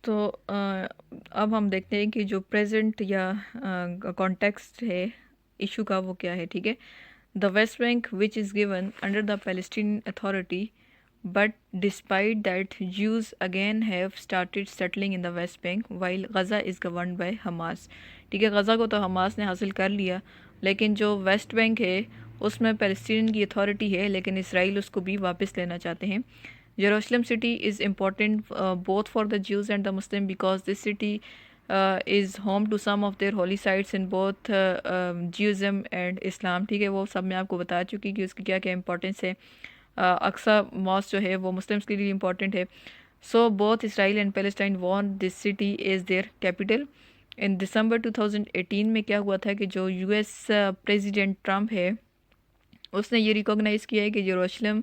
तो अब हम देखते हैं कि जो प्रेजेंट या कॉन्टेक्स्ट है इशू का वो क्या है। ठीक है, the west bank which is given under the Palestine authority, but despite that Jews again have started settling in the west bank while Gaza is governed bye Hamas. ठीक है, गज़ा को तो हमास ने हासिल कर लिया, लेकिन जो वेस्ट बैंक है उसमें पैलेस्टीन की अथॉरिटी है, लेकिन इसराइल उसको भी वापस लेना चाहते हैं। Jerusalem city is important both for the Jews and the Muslim because this city is home to some of their holy sites in both Judaism and Islam। ठीक है, वो सब मैं आपको बता चुकी कि उसकी क्या क्या इंपॉर्टेंस है। अक्सा मॉस्क जो है वो मुस्लिम्स के लिए इम्पॉर्टेंट है। So both Israel and Palestine want this city is their capital. In December 2018 में क्या हुआ था कि जो यूएस प्रेसिडेंट ट्रम्प है उसने ये रिकॉग्नाइज़ किया है कि Jerusalem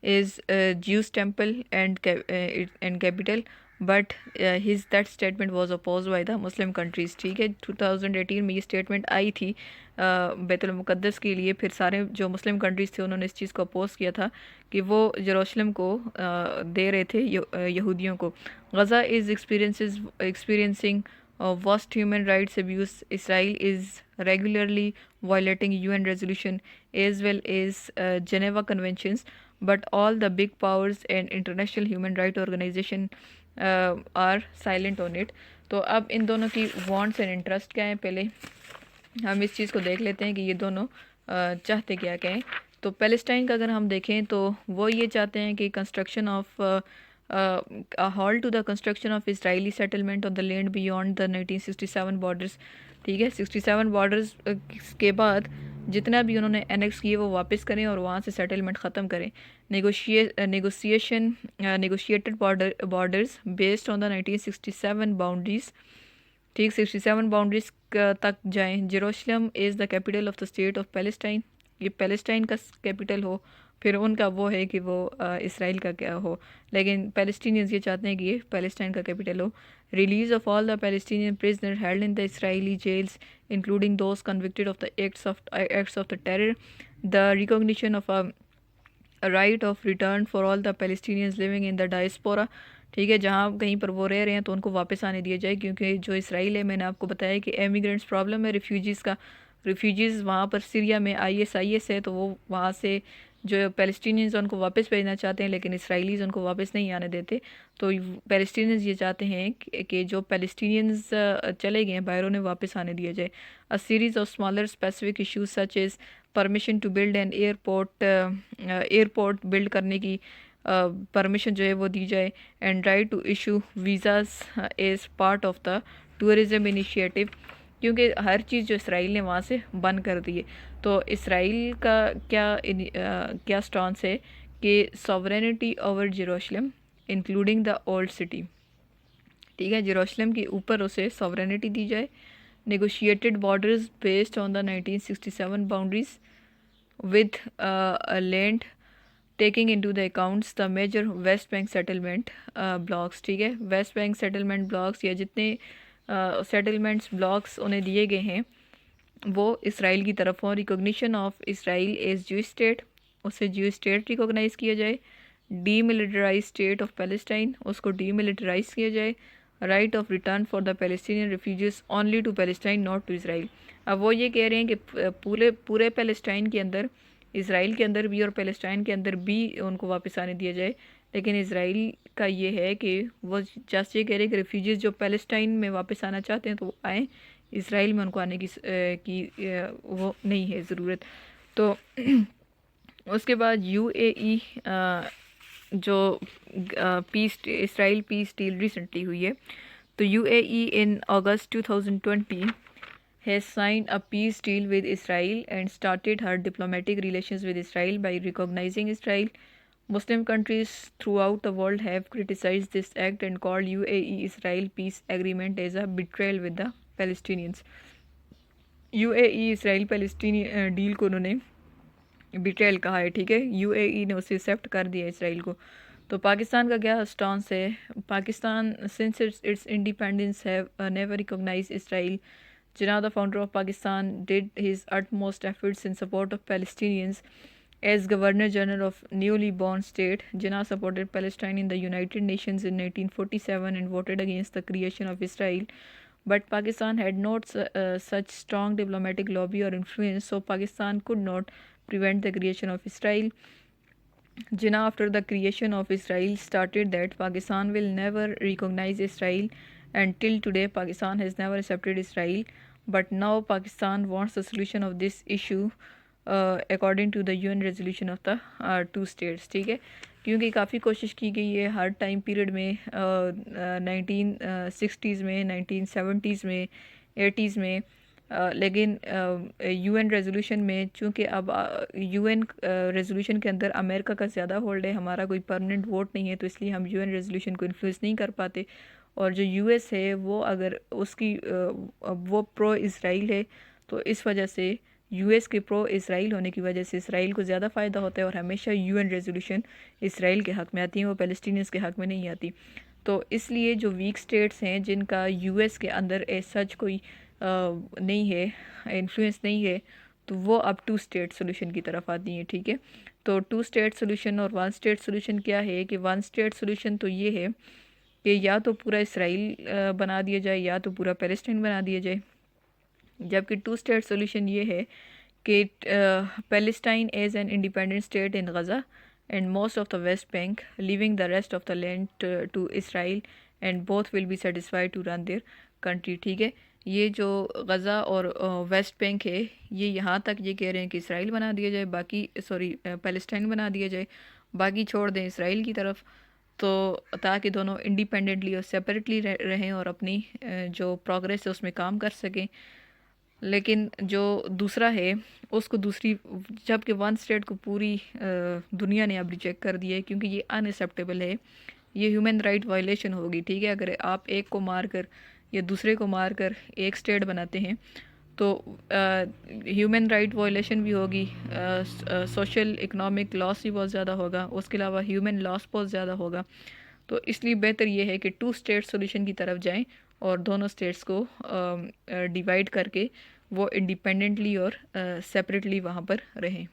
is Jews temple and capital, but his that statement was opposed by the Muslim countries। ठीक है, 2018 में ये स्टेटमेंट आई थी बैतुल मुक़द्दस के लिए। फिर सारे जो मुस्लिम कंट्रीज़ थे उन्होंने इस चीज़ को अपोज किया था कि वो जेरूशलम को दे रहे थे यहूदियों को। Gaza is experiencing worst human rights abuse। Israel is regularly violating UN resolution as well as Geneva conventions, but all the big powers and international human rights organization are silent on it। तो अब इन दोनों की wants and interest क्या है, पहले हम इस चीज़ को देख लेते हैं कि ये दोनों चाहते क्या क्या हैं। तो पैलेस्टाइन का अगर हम देखें तो वो ये चाहते हैं कि construction of a halt to the construction of Israeli settlement on the land beyond the 1967 borders. ठीक है, 67 बॉर्डर्स के बाद जितना भी उन्होंने एनेक्स किए वो वापस करें और वहाँ से सेटलमेंट ख़त्म करें। Negotiated borders based on the 1967 boundaries. ठीक, 67 बाउंड्रीज तक जाएं। Jerusalem is the capital of the state of Palestine, ये पैलेस्टाइन का कैपिटल हो। फिर उनका वो है कि वो इसराइल का क्या हो, लेकिन पैलेस्टीनियंस ये चाहते हैं कि ये पैलेस्टाइन का कैपिटल हो। Release of all the Palestinian prisoner held in the Israeli jails including those convicted of the acts of the terror. The recognition of a right of return for all the Palestinians living in the diaspora. ठीक है, जहाँ कहीं पर वो रह रहे हैं तो उनको वापस आने दिया जाए, क्योंकि जो इसराइल है, मैंने आपको बताया कि एमिग्रेंट्स प्रॉब्लम है रिफ्यूजीज़ का। रिफ्यूजीज़ वहाँ पर सीरिया में IS है, तो वो वहाँ से जो पैलेस्टीनियंस उनको वापस भेजना चाहते हैं, लेकिन इसराइलीज़ उनको वापस नहीं आने देते। तो पैलेस्टीनियंस ये चाहते हैं कि जो पैलेस्टीनियंस चले गए हैं बाहर उन्हें वापस आने दिया जाए। A series of smaller specific issues such as permission to build an airport build करने की परमिशन जो है वो दी जाए, and right to issue visas as part of the tourism initiative, क्योंकि हर चीज़ जो इसराइल ने वहाँ से बंद कर दी है। तो इसराइल का क्या स्टॉन्स है कि sovereignty over Jerusalem including the old city. ठीक है, जेरूशलम के ऊपर उसे सॉवरेनिटी दी जाए। Negotiated borders based on the 1967 boundaries with a land taking into the accounts the major West Bank settlement blocks. ठीक है, वेस्ट बैंक सेटलमेंट ब्लॉक्स या जितने सेटलमेंट्स ब्लॉक्स उन्हें दिए गए हैं वो इसराइल की तरफ हो। Recognition of Israel as Jewish state, उसे ज्यूइश स्टेट रिकॉग्नाइज़ किया जाए। डीमिलिटराइज स्टेट ऑफ पैलेस्टाइन, उसको डीमिलिटराइज किया जाए। Right of return for the Palestinian refugees only to Palestine not to Israel. अब वो ये कह रहे हैं कि पूरे पूरे पैलेस्टाइन के अंदर, इसराइल के अंदर भी और पैलेस्टाइन के अंदर भी उनको वापस आने दिया जाए, लेकिन इसराइल का ये है कि वो जस्ट ये कह रहे हैं कि रिफ्यूजीज़ जो पैलेस्टाइन में वापस आना चाहते हैं तो वो आएँ, इसराइल में उनको आने वो नहीं है ज़रूरत। तो उसके बाद UAE जो peace Israel peace deal recently हुई है, तो UAE in August 2020 has signed a peace deal with Israel and started her diplomatic relations with Israel by recognizing Israel. Muslim countries throughout the world have criticized this act and called UAE-Israel peace agreement as a betrayal with the Palestinians। UAE Israel पैलेस्टीनी deal को उन्होंने betrayal कहा है। ठीक है, UAE ने उसे accept कर दिया इसराइल को। तो पाकिस्तान का क्या स्टांस है? Pakistan since its independence have never recognise Israel. Jinnah, the founder of Pakistan, did his utmost efforts in support of Palestinians As Governor General of newly born state, Jinnah supported Palestine in the United Nations in 1947 and voted against the creation of Israel. But Pakistan had not such strong diplomatic lobby or influence, so Pakistan could not prevent the creation of Israel. Jinnah, after the creation of Israel, stated that Pakistan will never recognize Israel, and till today, Pakistan has never accepted Israel. But now Pakistan wants the solution of this issue according to the UN resolution of the two states, ठीक है। क्योंकि काफ़ी कोशिश की गई है हर time period में, 1960s में, 1970s में, 80s में, लेकिन यूएन रेजोल्यूशन में चूँकि अब यूएन रेजोल्यूशन के अंदर अमेरिका का ज़्यादा होल्ड है, हमारा कोई परमानेंट वोट नहीं है, तो इसलिए हम यूएन रेजोल्यूशन को इन्फ्लुएंस नहीं कर पाते। और जो यूएस है वो अगर उसकी वो प्रो इसराइल है, तो इस वजह से यूएस के प्रो इसराइल होने की वजह से इसराइल को ज़्यादा फ़ायदा होता है, और हमेशा यूएन रेजोल्यूशन इसराइल के हक़ में आती हैं, वो पैलेस्टीनियंस के हक़ में नहीं आती। तो इसलिए जो वीक स्टेट्स हैं जिनका यूएस के अंदर सच कोई नहीं है, इन्फ्लुएंस नहीं है, तो वो अब टू स्टेट सोल्यूशन की तरफ आती हैं, ठीक है। तो टू स्टेट सोल्यूशन और वन स्टेट सोल्यूशन क्या है कि वन स्टेट सोल्यूशन तो ये है कि या तो पूरा इसराइल बना दिया जाए या तो पूरा पैलेस्टाइन बना दिया जाए, जबकि टू स्टेट सोल्यूशन ये है कि Palestine as an independent state in Gaza and most of the west bank, living the rest of the land to Israel, and both will be satisfied to run their country, ठीक है। ये जो गज़ा और West Bank है, ये यहाँ तक ये कह रहे हैं कि इसराइल बना दिया जाए, बाकी पैलेस्टाइन बना दिया जाए, बाकी छोड़ दें इसराइल की तरफ, तो ताकि दोनों इंडिपेंडेंटली और सेपरेटली रहें और अपनी जो प्रोग्रेस है उसमें काम कर सकें। लेकिन जो दूसरा है उसको दूसरी, जबकि वन स्टेट को पूरी दुनिया ने अब रिजेक्ट कर दिया है, क्योंकि ये अनएक्सेप्टेबल है, ये ह्यूमन राइट वायलेशन होगी, ठीक है। अगर आप एक को मार कर या दूसरे को मार कर एक स्टेट बनाते हैं तो ह्यूमन राइट वायलेशन भी होगी, सोशल इकोनॉमिक लॉस भी बहुत ज़्यादा होगा, उसके अलावा ह्यूमन लॉस बहुत ज़्यादा होगा। तो इसलिए बेहतर ये है कि टू स्टेट सोल्यूशन की तरफ जाएं और दोनों स्टेट्स को डिवाइड करके वो इंडिपेंडेंटली और सेपरेटली वहाँ पर रहें।